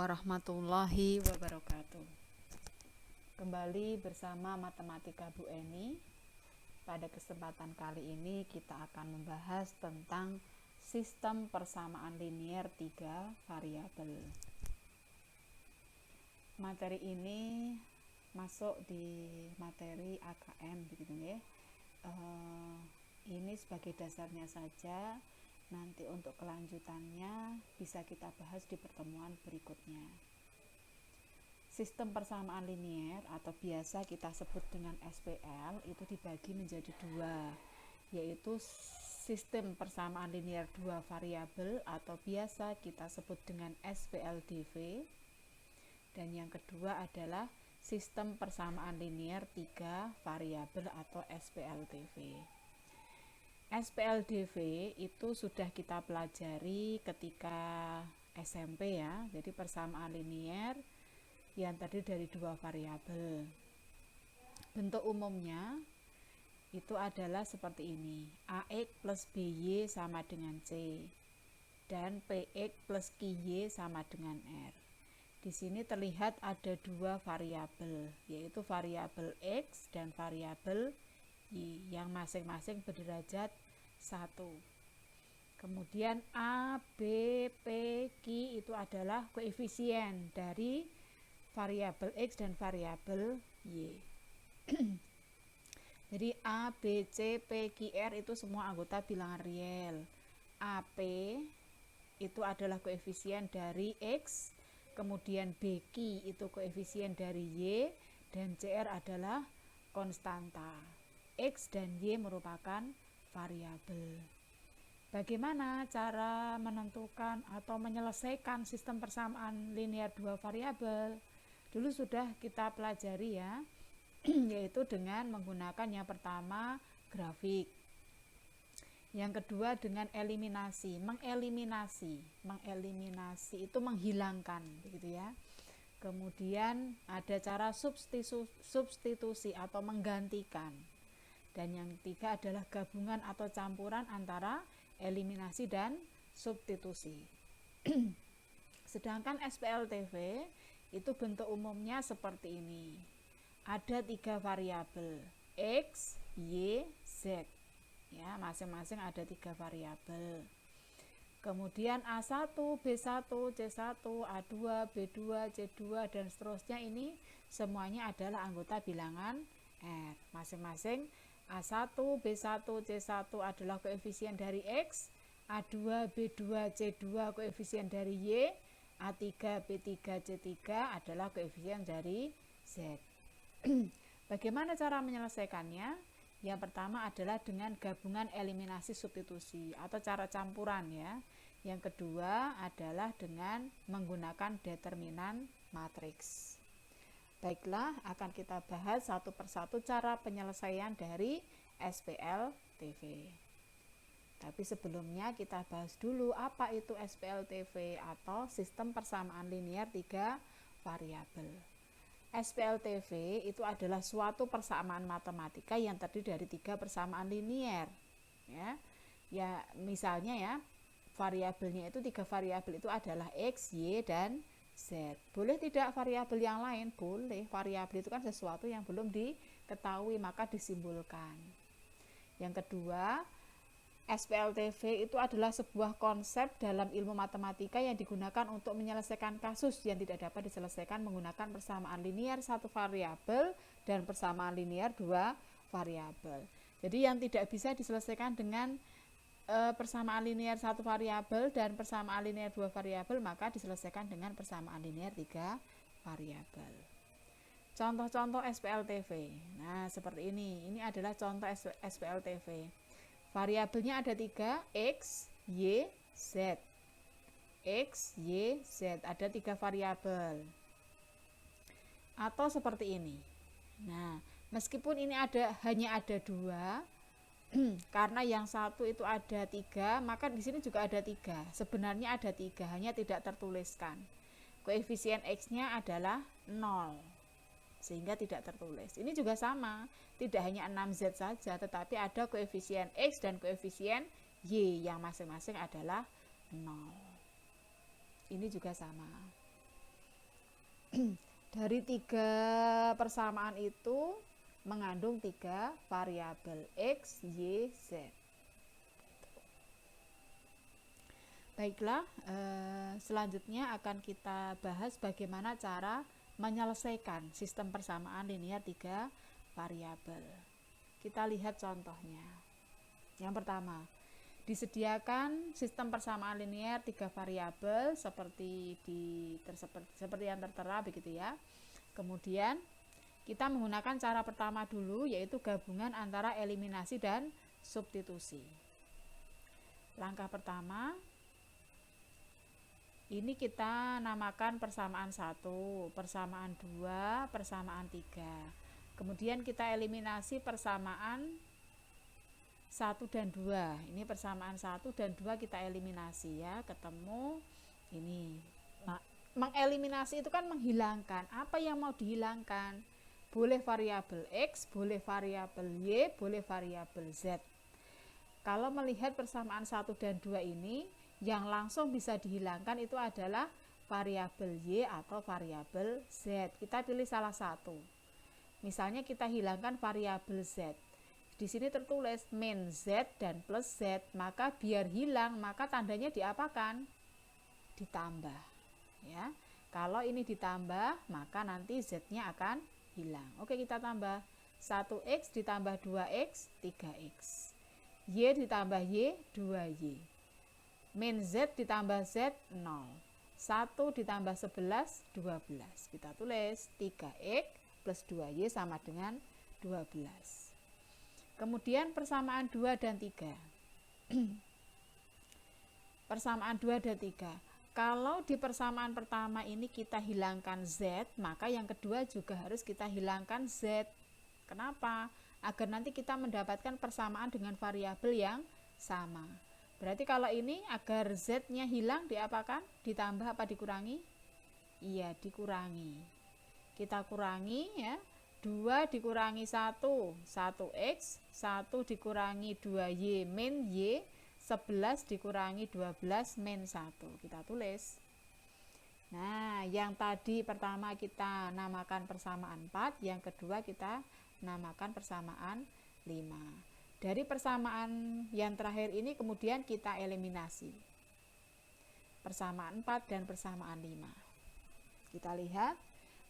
warahmatullahi wabarakatuh. Kembali bersama Matematika Bu Eni. Pada kesempatan kali ini kita akan membahas tentang sistem persamaan linier 3 variabel. Materi ini masuk di materi AKM begitu ya. Ini sebagai dasarnya saja. Nanti untuk kelanjutannya bisa kita bahas di pertemuan berikutnya. Sistem persamaan linier atau biasa kita sebut dengan SPL itu dibagi menjadi dua, yaitu sistem persamaan linier 2 variabel atau biasa kita sebut dengan SPLDV, dan yang kedua adalah sistem persamaan linier 3 variabel atau SPLDV. SPLDV itu sudah kita pelajari ketika SMP ya. Jadi persamaan linier yang terdiri dari 2 variabel. Bentuk umumnya itu adalah seperti ini. AX plus BY sama dengan C dan PX plus QY sama dengan R. Di sini terlihat ada 2 variabel, yaitu variabel X dan variabel Y yang masing-masing berderajat 1. Kemudian A, B, P, Q itu adalah koefisien dari variabel X dan variabel Y. Jadi A, B, C, P, Q, R itu semua anggota bilangan real. AP itu adalah koefisien dari X, kemudian BQ itu koefisien dari Y, dan CR adalah konstanta. X dan Y merupakan variabel. Bagaimana cara menentukan atau menyelesaikan sistem persamaan linier 2 variabel? Dulu sudah kita pelajari ya, yaitu dengan menggunakan yang pertama grafik. Yang kedua dengan eliminasi, mengeliminasi itu menghilangkan begitu ya. Kemudian ada cara substitusi atau menggantikan. Dan yang ketiga adalah gabungan atau campuran antara eliminasi dan substitusi. Sedangkan SPLTV itu bentuk umumnya seperti ini. Ada 3 variabel, X, Y, Z. Ya, masing-masing ada 3 variabel. Kemudian A1, B1, C1, A2, B2, C2 dan seterusnya, ini semuanya adalah anggota bilangan R. Masing-masing A1, B1, C1 adalah koefisien dari X, A2, B2, C2 koefisien dari Y, A3, B3, C3 adalah koefisien dari Z. Bagaimana cara menyelesaikannya? Yang pertama adalah dengan gabungan eliminasi substitusi atau cara campuran ya. Yang kedua adalah dengan menggunakan determinan matriks. Baiklah, akan kita bahas satu persatu cara penyelesaian dari SPLTV. Tapi sebelumnya kita bahas dulu apa itu SPLTV atau sistem persamaan linier 3 variabel. SPLTV itu adalah suatu persamaan matematika yang terdiri dari 3 persamaan linier. Ya, misalnya ya, variabelnya itu 3 variabel itu adalah X, Y, dan Z. Boleh tidak variabel yang lain? Boleh. Variabel itu kan sesuatu yang belum diketahui, maka disimbolkan. Yang kedua, SPLTV itu adalah sebuah konsep dalam ilmu matematika yang digunakan untuk menyelesaikan kasus yang tidak dapat diselesaikan menggunakan persamaan linier 1 variabel dan persamaan linier 2 variabel. Jadi yang tidak bisa diselesaikan dengan persamaan linier 1 variabel dan persamaan linier 2 variabel, maka diselesaikan dengan persamaan linier 3 variabel. Contoh-contoh SPLTV. Nah, seperti ini. Ini adalah contoh SPLTV. Variabelnya ada 3, X, Y, Z. X, Y, Z. Ada 3 variabel. Atau seperti ini. Nah, meskipun ini hanya ada 2, karena yang satu itu ada 3, maka di sini juga ada 3. Sebenarnya ada 3, hanya tidak tertuliskan. Koefisien X-nya adalah 0, sehingga tidak tertulis. Ini juga sama, tidak hanya 6Z saja, tetapi ada koefisien X dan koefisien Y yang masing-masing adalah 0. Ini juga sama. Dari 3 persamaan itu mengandung 3 variabel X, Y, Z. Baiklah, selanjutnya akan kita bahas bagaimana cara menyelesaikan sistem persamaan linear 3 variabel. Kita lihat contohnya. Yang pertama, disediakan sistem persamaan linear 3 variabel seperti yang tertera begitu ya. Kemudian kita menggunakan cara pertama dulu, yaitu gabungan antara eliminasi dan substitusi. Langkah pertama, ini kita namakan persamaan 1, persamaan 2, persamaan 3. Kemudian kita eliminasi persamaan 1 dan 2. Ini persamaan 1 dan 2 kita eliminasi ya, ketemu ini. Nah, mengeliminasi itu kan menghilangkan. Apa yang mau dihilangkan? Boleh variabel X, boleh variabel Y, boleh variabel Z. Kalau melihat persamaan 1 dan 2 ini, yang langsung bisa dihilangkan itu adalah variabel Y atau variabel Z. Kita pilih salah satu. Misalnya kita hilangkan variabel Z. Di sini tertulis min Z dan plus Z, maka biar hilang maka tandanya diapakan? Ditambah. Ya. Kalau ini ditambah, maka nanti Z-nya akan hilang. Oke, kita tambah 1X ditambah 2X, 3X. Y ditambah Y, 2Y. Min Z ditambah Z, 0. 1 ditambah 11, 12. Kita tulis 3X plus 2Y sama dengan 12. Kemudian persamaan 2 dan 3. Persamaan 2 dan 3. Kalau di persamaan pertama ini kita hilangkan Z, maka yang kedua juga harus kita hilangkan Z. Kenapa? Agar nanti kita mendapatkan persamaan dengan variabel yang sama. Berarti kalau ini agar Z-nya hilang diapakan? Ditambah apa dikurangi? Iya, dikurangi. Kita kurangi ya. 2 dikurangi 1, 1X, 1 dikurangi 2Y min Y, 11 dikurangi 12 min 1. Kita tulis. Nah, yang tadi pertama kita namakan persamaan 4, yang kedua kita namakan persamaan 5. Dari persamaan yang terakhir ini kemudian kita eliminasi. Persamaan 4 dan persamaan 5. Kita lihat,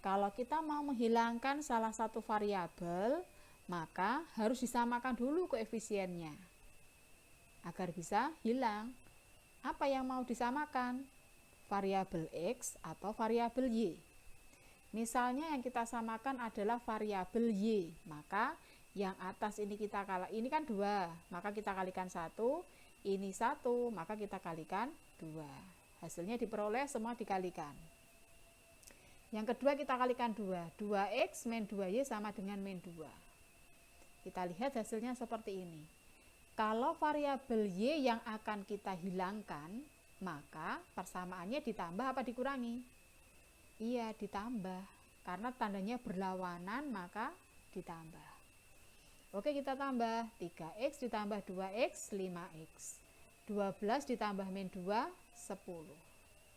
kalau kita mau menghilangkan salah satu variabel, maka harus disamakan dulu koefisiennya. Agar bisa hilang. Apa yang mau disamakan? Variabel X atau variabel Y. Misalnya yang kita samakan adalah variabel Y, maka yang atas ini kita ini kan 2, maka kita kalikan 1, ini 1, maka kita kalikan 2. Hasilnya diperoleh semua dikalikan. Yang kedua kita kalikan 2, 2X min 2Y sama dengan min 2. Kita lihat hasilnya seperti ini. Kalau variabel Y yang akan kita hilangkan, maka persamaannya ditambah apa dikurangi? Iya, ditambah. Karena tandanya berlawanan, maka ditambah. Oke, kita tambah 3X ditambah 2X, 5X. 12 ditambah min 2, 10.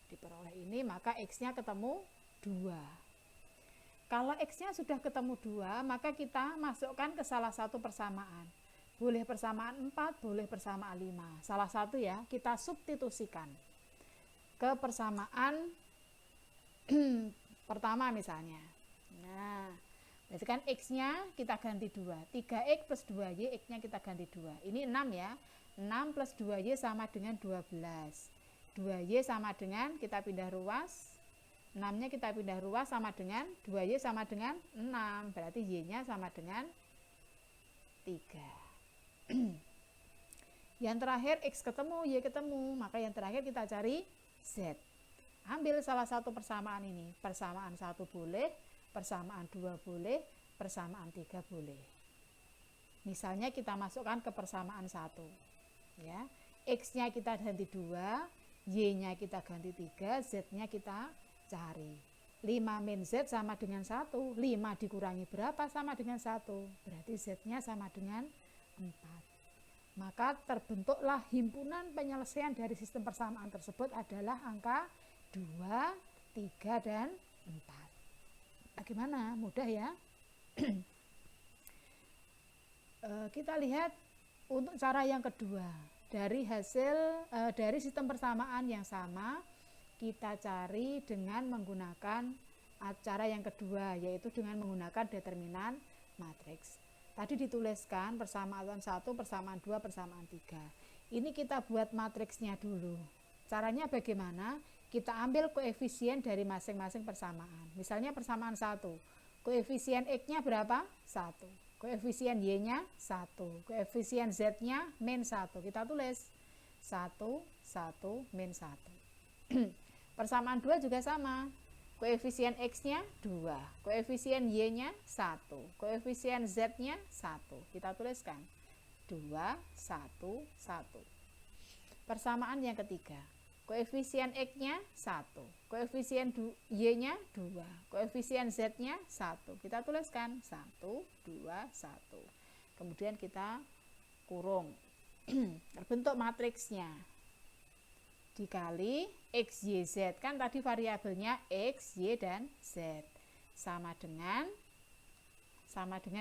Diperoleh ini, maka X-nya ketemu 2. Kalau X-nya sudah ketemu 2, maka kita masukkan ke salah satu persamaan. Boleh persamaan 4, boleh persamaan 5. Salah satu ya, kita substitusikan ke persamaan pertama misalnya. Nah, berarti kan X-nya kita ganti 2. 3X plus 2Y, X-nya kita ganti 2. Ini 6 ya. 6 plus 2Y sama dengan 12. 2Y sama dengan, kita pindah ruas. 6-nya kita pindah ruas sama dengan, 2Y sama dengan 6. Berarti Y-nya sama dengan 3. Yang terakhir X ketemu, Y ketemu. Maka yang terakhir kita cari Z. Ambil salah satu persamaan ini. Persamaan 1 boleh, persamaan 2 boleh, persamaan 3 boleh. Misalnya kita masukkan ke persamaan 1. Ya. X-nya kita ganti 2, Y-nya kita ganti 3, Z-nya kita cari. 5 min Z sama dengan 1. 5 dikurangi berapa sama dengan 1? Berarti Z-nya sama dengan 4. Maka terbentuklah himpunan penyelesaian dari sistem persamaan tersebut adalah angka 2, 3, dan 4. Bagaimana? Mudah ya. Kita lihat untuk cara yang kedua. Dari dari sistem persamaan yang sama, kita cari dengan menggunakan cara yang kedua, yaitu dengan menggunakan determinan matriks. Tadi dituliskan persamaan 1, persamaan 2, persamaan 3. Ini kita buat matriksnya dulu. Caranya bagaimana? Kita ambil koefisien dari masing-masing persamaan. Misalnya persamaan 1, koefisien X-nya berapa? 1. Koefisien Y-nya 1. Koefisien Z-nya min 1. Kita tulis 1, 1, min 1. Persamaan 2 juga sama. Koefisien X-nya 2. Koefisien Y-nya 1. Koefisien Z-nya 1. Kita tuliskan 2, 1, 1. Persamaan yang ketiga. Koefisien X-nya 1. Koefisien Y-nya 2. Koefisien Z-nya 1. Kita tuliskan 1, 2, 1. Kemudian kita kurung. Terbentuk matriksnya. Dikali X, Y, Z. Kan tadi variabelnya X, Y, dan Z. Sama dengan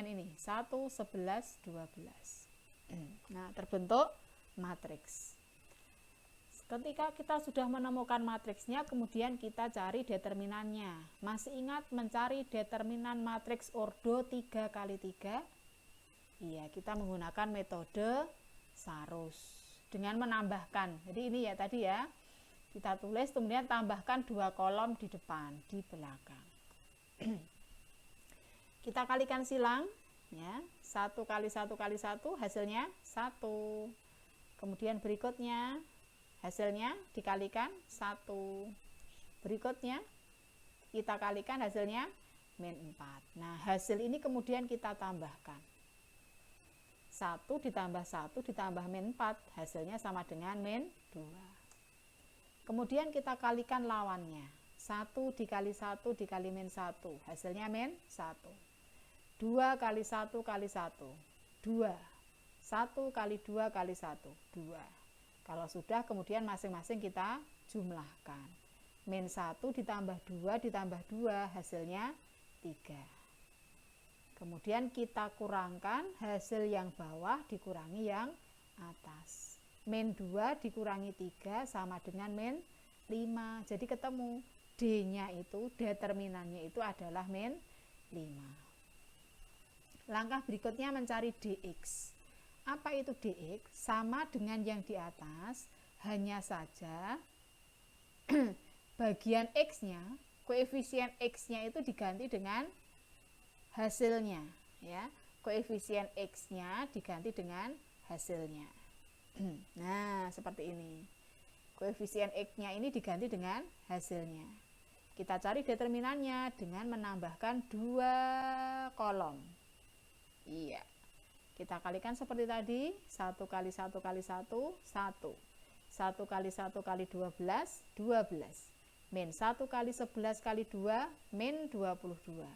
ini. 1, 11, 12. Nah, terbentuk matriks. Ketika kita sudah menemukan matriksnya, kemudian kita cari determinannya. Masih ingat mencari determinan matriks ordo 3 kali 3? Iya, kita menggunakan metode Sarus dengan menambahkan. Jadi ini ya tadi ya, kita tulis kemudian tambahkan 2 kolom di depan, di belakang. Kita kalikan silang ya, 1 kali 1 kali 1 hasilnya 1. Kemudian berikutnya hasilnya dikalikan 1. Berikutnya kita kalikan hasilnya min 4. Nah, hasil ini kemudian kita tambahkan. 1 ditambah 1 ditambah min 4, hasilnya sama dengan min 2. Kemudian kita kalikan lawannya. 1 dikali 1 dikali min 1, hasilnya min 1. 2 kali 1 kali 1, 2. 1 kali 2 kali 1, 2. Kalau sudah, kemudian masing-masing kita jumlahkan. Min 1 ditambah 2 ditambah 2, hasilnya 3. Kemudian kita kurangkan hasil yang bawah dikurangi yang atas. Min 2 dikurangi 3 sama dengan min 5. Jadi ketemu D-nya itu, determinannya itu adalah min 5. Langkah berikutnya mencari DX. Apa itu DX? Sama dengan yang di atas, hanya saja bagian X-nya, koefisien X-nya itu diganti dengan hasilnya, ya. Koefisien X-nya diganti dengan hasilnya. Nah, seperti ini. Koefisien X-nya ini diganti dengan hasilnya. Kita cari determinannya dengan menambahkan 2 kolom. Iya. Kita kalikan seperti tadi, 1 kali 1 kali 1, 1. 1 kali 1 kali 12, 12. Min 1 kali 11 kali 2, min 22.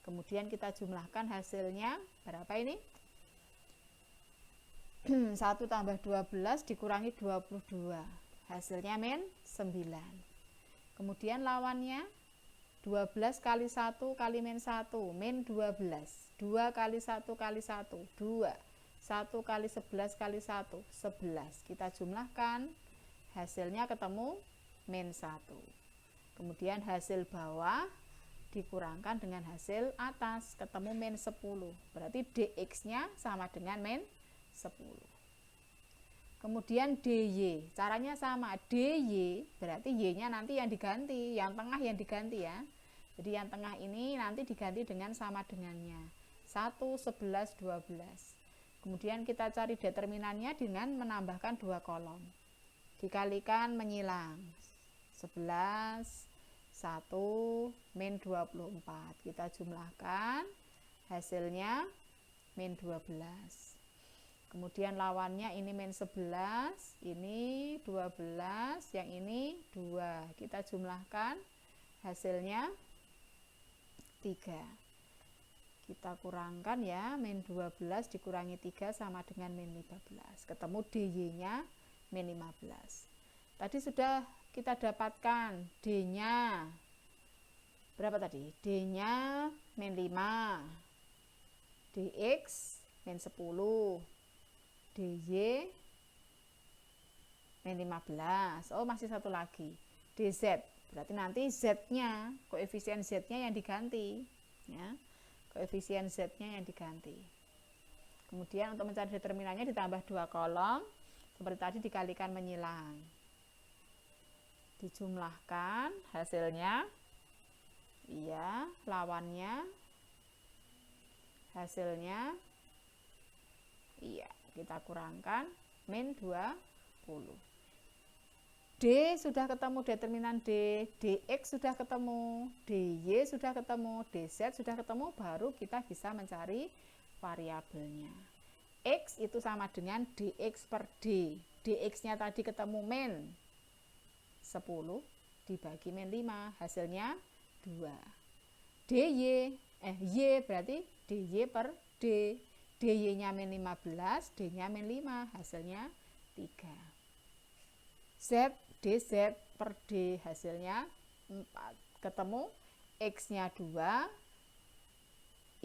Kemudian kita jumlahkan hasilnya, berapa ini? 1 tambah 12 dikurangi 22. Hasilnya min 9. Kemudian lawannya, 12 kali 1 kali min 1, min 12. 2 kali 1 kali 1, 2. 1 kali 11 kali 1, 11. Kita jumlahkan, hasilnya ketemu min 1. Kemudian hasil bawah dikurangkan dengan hasil atas, ketemu min 10. Berarti DX-nya sama dengan min 10. Kemudian DY, caranya sama. DY berarti Y-nya nanti yang diganti, yang tengah yang diganti ya. Jadi yang tengah ini nanti diganti dengan sama dengannya. 1, 11, 12. Kemudian kita cari determinannya dengan menambahkan 2 kolom. Dikalikan menyilang. 11, 1, min 24. Kita jumlahkan, hasilnya min 12. Kemudian lawannya ini min 11, ini 12, yang ini 2. Kita jumlahkan, hasilnya 3. Kita kurangkan ya, min 12 dikurangi 3 sama dengan min 15. Ketemu DY-nya min 15. Tadi sudah kita dapatkan D-nya berapa tadi? D-nya min 5, dx min 10, dy min 15. Oh, masih satu lagi, dz. Berarti nanti z-nya, koefisien z-nya yang diganti, ya. Koefisien z-nya yang diganti. Kemudian untuk mencari determinannya ditambah 2 kolom, seperti tadi dikalikan menyilang. Dijumlahkan hasilnya, iya, lawannya, hasilnya, iya, kita kurangkan min 20. D sudah ketemu determinan D, dx sudah ketemu, dy sudah ketemu, dz sudah ketemu, baru kita bisa mencari variabelnya. X itu sama dengan dx per d, dx-nya tadi ketemu min 10 dibagi min 5, hasilnya 2. dy, y berarti dy per d, dy-nya min 15, d-nya min 5, hasilnya 3. Z, dz per d, hasilnya 4. Ketemu x-nya 2,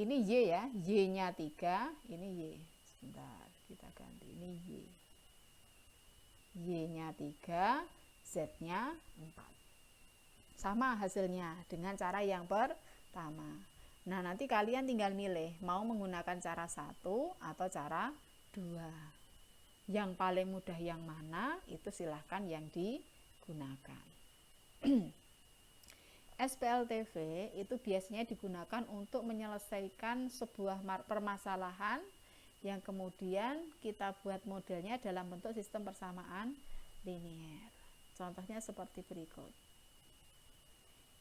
ini y ya, y-nya 3, ini y. Sebentar, kita ganti, ini y. Y-nya 3, z-nya 4. Sama hasilnya dengan cara yang pertama. Nah, nanti kalian tinggal milih mau menggunakan cara 1 atau cara 2. Yang paling mudah yang mana, itu silahkan yang digunakan. SPLTV itu biasanya digunakan untuk menyelesaikan sebuah permasalahan yang kemudian kita buat modelnya dalam bentuk sistem persamaan linier. Contohnya seperti berikut.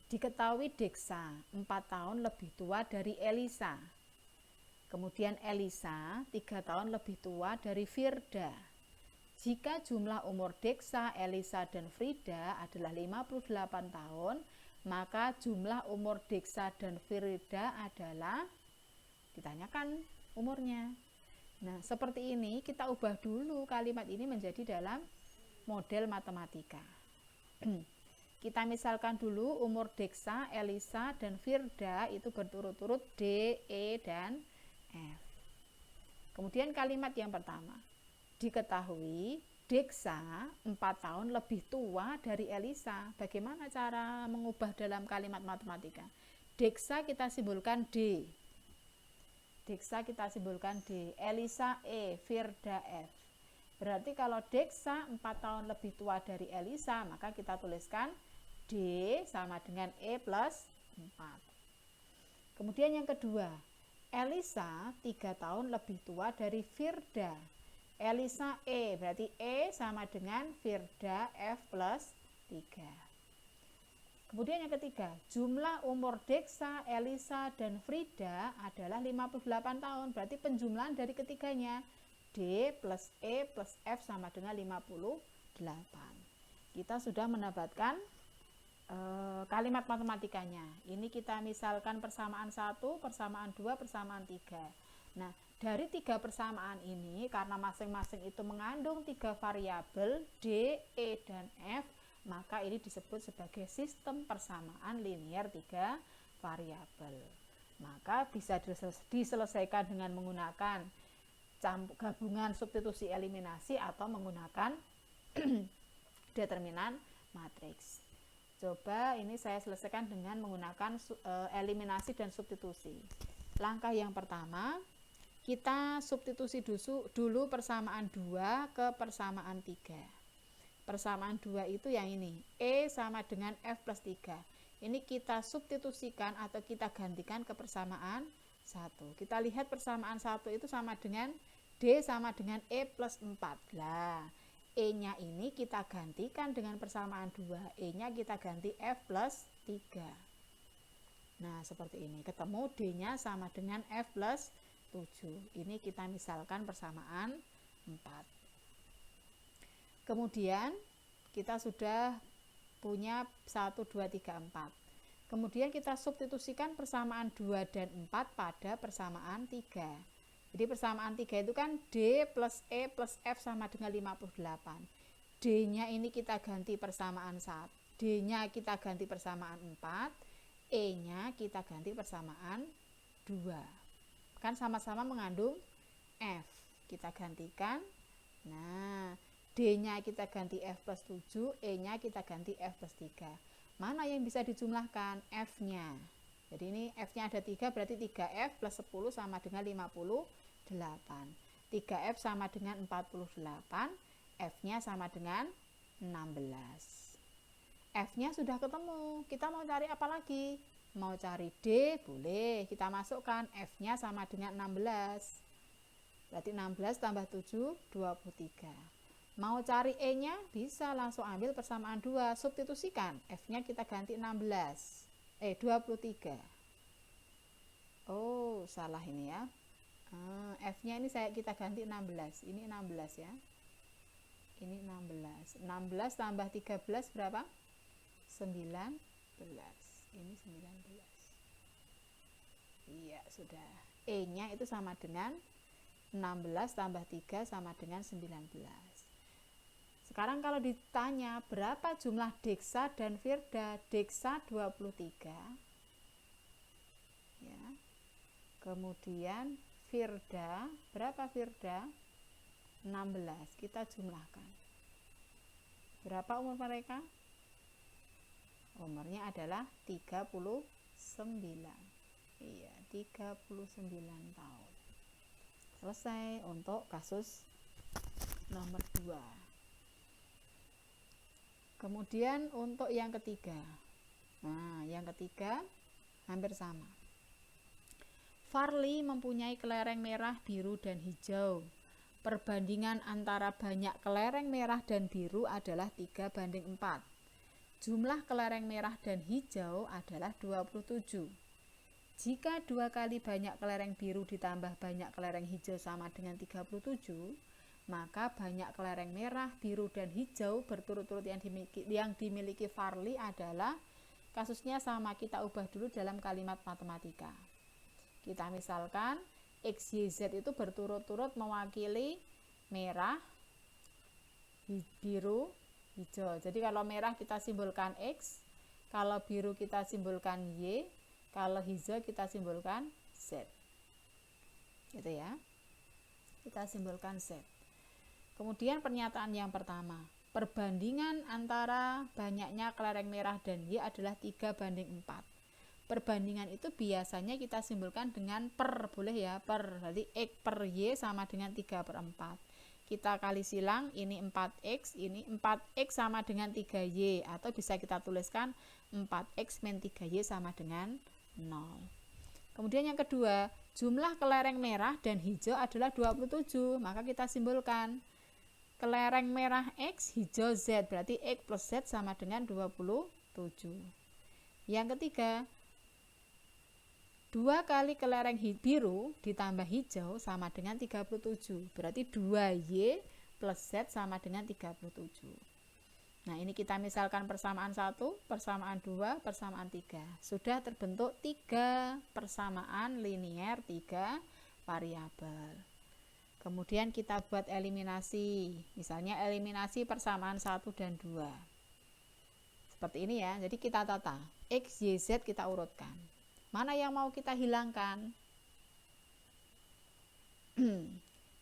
Diketahui Deksa 4 tahun lebih tua dari Elisa. Kemudian Elisa 3 tahun lebih tua dari Firda. Jika jumlah umur Deksa, Elisa, dan Frida adalah 58 tahun, maka jumlah umur Deksa dan Firda adalah, ditanyakan umurnya. Nah, seperti ini kita ubah dulu kalimat ini menjadi dalam model matematika. Kita misalkan dulu umur Deksa, Elisa, dan Firda itu berturut-turut D, E, dan F. Kemudian kalimat yang pertama, diketahui Deksa 4 tahun lebih tua dari Elisa. Bagaimana cara mengubah dalam kalimat matematika? Deksa kita simbolkan D. Deksa kita simbolkan D. Elisa E, Firda F. Berarti kalau Deksa 4 tahun lebih tua dari Elisa, maka kita tuliskan D sama dengan E plus 4. Kemudian yang kedua, Elisa 3 tahun lebih tua dari Firda. Elisa E, berarti E sama dengan Firda F plus 3. Kemudian yang ketiga, jumlah umur Deksa, Elisa, dan Frida adalah 58 tahun. Berarti penjumlahan dari ketiganya, D plus E plus F sama dengan 58. Kita sudah mendapatkan kalimat matematikanya. Ini kita misalkan persamaan 1, persamaan 2, persamaan 3. Nah, dari 3 persamaan ini, karena masing-masing itu mengandung 3 variabel D, E, dan F, maka ini disebut sebagai sistem persamaan linier 3 variabel. Maka bisa diselesaikan dengan menggunakan gabungan substitusi eliminasi atau menggunakan determinan matriks. Coba ini saya selesaikan dengan menggunakan eliminasi dan substitusi. Langkah yang pertama, kita substitusi dulu persamaan 2 ke persamaan 3. Persamaan 2 itu yang ini, E sama dengan F plus 3. Ini kita substitusikan atau kita gantikan ke persamaan 1. Kita lihat persamaan 1 itu sama dengan D sama dengan E plus 4. Lah, E-nya ini kita gantikan dengan persamaan 2. E-nya kita ganti F plus 3. Nah, seperti ini. Ketemu D-nya sama dengan F plus 7. Ini kita misalkan persamaan 4. Kemudian, kita sudah punya 1, 2, 3, 4. Kemudian kita substitusikan persamaan 2 dan 4 pada persamaan 3. Jadi persamaan 3 itu kan D plus E plus F sama dengan 58. D-nya ini kita ganti persamaan 1. D-nya kita ganti persamaan 4. E-nya kita ganti persamaan 2. Kan sama-sama mengandung F. Kita gantikan. Nah, D-nya kita ganti F plus 7, E-nya kita ganti F plus 3. Mana yang bisa dijumlahkan? F-nya. Jadi ini F-nya ada 3, berarti 3F plus 10 sama dengan 58. 3F sama dengan 48, F-nya sama dengan 16. F-nya sudah ketemu, kita mau cari apa lagi? Mau cari D, boleh, kita masukkan F-nya sama dengan 16. Berarti 16 tambah 7, 23. Mau cari E-nya, bisa langsung ambil persamaan 2, substitusikan. F-nya kita ganti 23. Oh, salah ini ya. F-nya ini kita ganti 16. Ini 16 ya. Ini 16. 16 tambah 13 berapa? 19. Ini 19. Iya, sudah. E-nya itu sama dengan 16 tambah 3 sama dengan 19. Sekarang kalau ditanya berapa jumlah Deksa dan Firda, Deksa 23 ya. Kemudian Firda, berapa Firda? 16. Kita jumlahkan. Berapa umur mereka? Umurnya adalah 39. Iya, 39 tahun. Selesai untuk kasus nomor 2. Kemudian untuk yang ketiga. Nah, yang ketiga hampir sama. Farli mempunyai kelereng merah, biru, dan hijau. Perbandingan antara banyak kelereng merah dan biru adalah 3:4. Jumlah kelereng merah dan hijau adalah 27. Jika 2 kali banyak kelereng biru ditambah banyak kelereng hijau sama dengan 37, maka banyak kelereng merah, biru, dan hijau berturut-turut yang dimiliki Farli adalah, kasusnya sama, kita ubah dulu dalam kalimat matematika. Kita misalkan X, Y, Z itu berturut-turut mewakili merah, biru, hijau. Jadi kalau merah kita simbolkan X, kalau biru kita simbolkan Y, kalau hijau kita simbolkan Z. Gitu ya. Kita simbolkan Z. Kemudian pernyataan yang pertama, perbandingan antara banyaknya kelereng merah dan Y adalah 3:4. Perbandingan itu biasanya kita simbolkan dengan per, boleh ya, per. Berarti X per Y sama dengan 3/4. Kita kali silang, ini 4X, ini 4X sama dengan 3Y, atau bisa kita tuliskan 4X min 3Y sama dengan 0. Kemudian yang kedua, jumlah kelereng merah dan hijau adalah 27, maka kita simbolkan kelereng merah X, hijau Z, berarti X plus Z sama dengan 27. Yang ketiga, 2 kali kelereng biru ditambah hijau sama dengan 37, berarti 2Y plus Z sama dengan 37. Nah, ini kita misalkan persamaan 1, persamaan 2, persamaan 3. Sudah terbentuk 3 persamaan linier 3 variabel. Kemudian kita buat eliminasi. Misalnya eliminasi persamaan 1 dan 2. Seperti ini ya. Jadi kita tata. X, Y, Z kita urutkan. Mana yang mau kita hilangkan?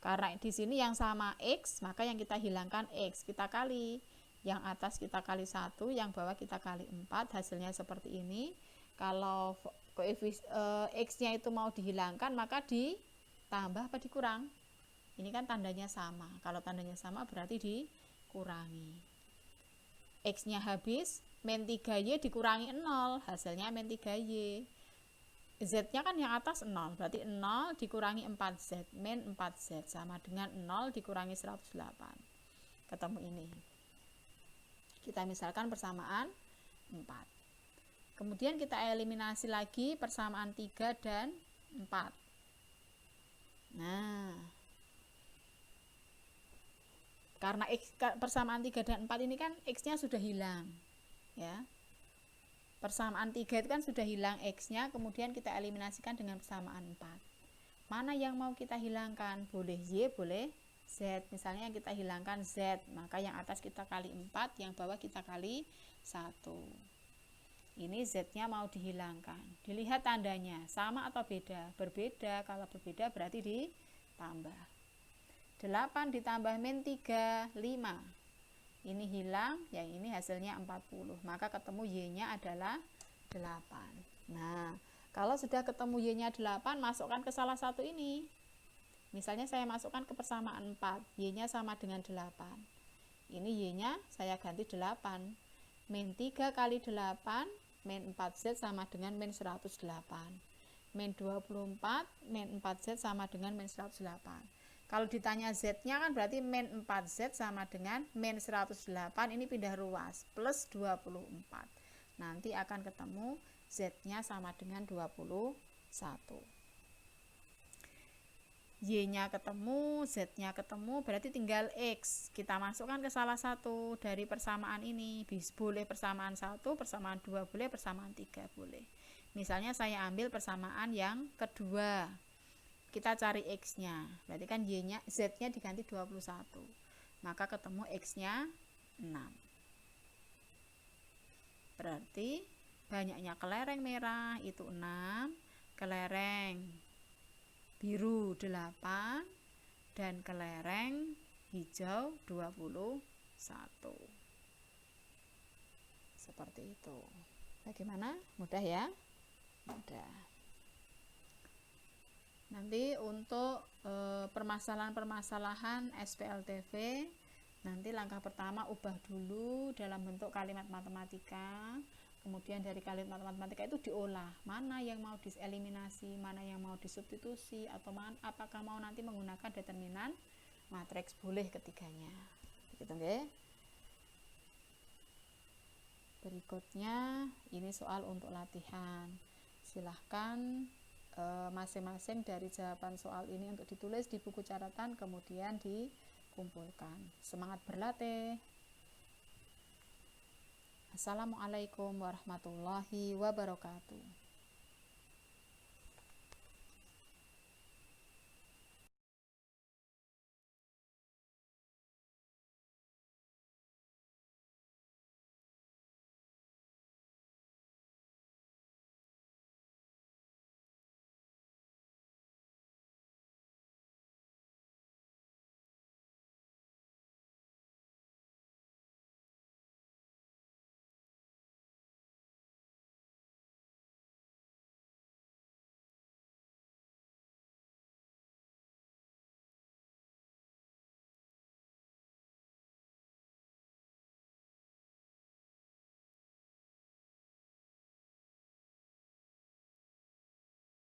Karena di sini yang sama X, maka yang kita hilangkan X. Kita kali. Yang atas kita kali 1, yang bawah kita kali 4. Hasilnya seperti ini. Kalau X-nya itu mau dihilangkan, maka ditambah apa dikurang? Ini kan tandanya sama. Kalau tandanya sama berarti dikurangi. X-nya habis, min 3Y dikurangi 0. Hasilnya min 3Y. Z-nya kan yang atas 0, berarti 0 dikurangi 4Z, min 4Z sama dengan 0 dikurangi 108. Ketemu ini. Kita misalkan persamaan 4. Kemudian kita eliminasi lagi persamaan 3 dan 4. Nah, karena persamaan 3 dan 4 ini kan X-nya sudah hilang. Ya. Persamaan 3 itu kan sudah hilang X-nya, kemudian kita eliminasikan dengan persamaan 4. Mana yang mau kita hilangkan? Boleh Y, boleh Z. Misalnya yang kita hilangkan Z, maka yang atas kita kali 4, yang bawah kita kali 1. Ini Z-nya mau dihilangkan. Dilihat tandanya, sama atau beda? Berbeda, kalau berbeda berarti ditambah. 8 ditambah min 3, 5. Ini hilang, yang ini hasilnya 40. Maka ketemu Y-nya adalah 8. Nah, kalau sudah ketemu Y-nya 8, masukkan ke salah satu ini. Misalnya saya masukkan ke persamaan 4, Y-nya sama dengan 8. Ini Y-nya saya ganti 8. Min 3 kali 8, min 4Z sama dengan min 108. Min 24, min 4Z sama dengan min 108. Kalau ditanya Z-nya kan berarti min 4Z sama dengan min 108, ini pindah ruas, plus 24. Nanti akan ketemu Z-nya sama dengan 21. Y-nya ketemu, Z-nya ketemu, berarti tinggal X. Kita masukkan ke salah satu dari persamaan ini. Boleh persamaan 1, persamaan 2 boleh, persamaan 3 boleh. Misalnya saya ambil persamaan yang kedua. Kita cari X-nya. Berarti kan Y-nya, Z-nya diganti 21. Maka ketemu X-nya 6. Berarti banyaknya kelereng merah itu 6, kelereng biru 8, dan kelereng hijau 21. Seperti itu. Bagaimana? Mudah ya? Mudah. Nanti untuk permasalahan-permasalahan SPLTV, nanti langkah pertama ubah dulu dalam bentuk kalimat matematika. Kemudian dari kalimat matematika itu diolah, mana yang mau diseliminasi, mana yang mau disubstitusi, atau apakah mau nanti menggunakan determinan matriks, boleh ketiganya. Begitu nggih? Berikutnya ini soal untuk latihan. Silahkan masing-masing dari jawaban soal ini untuk ditulis di buku catatan, kemudian dikumpulkan. Semangat berlatih. Assalamualaikum warahmatullahi wabarakatuh.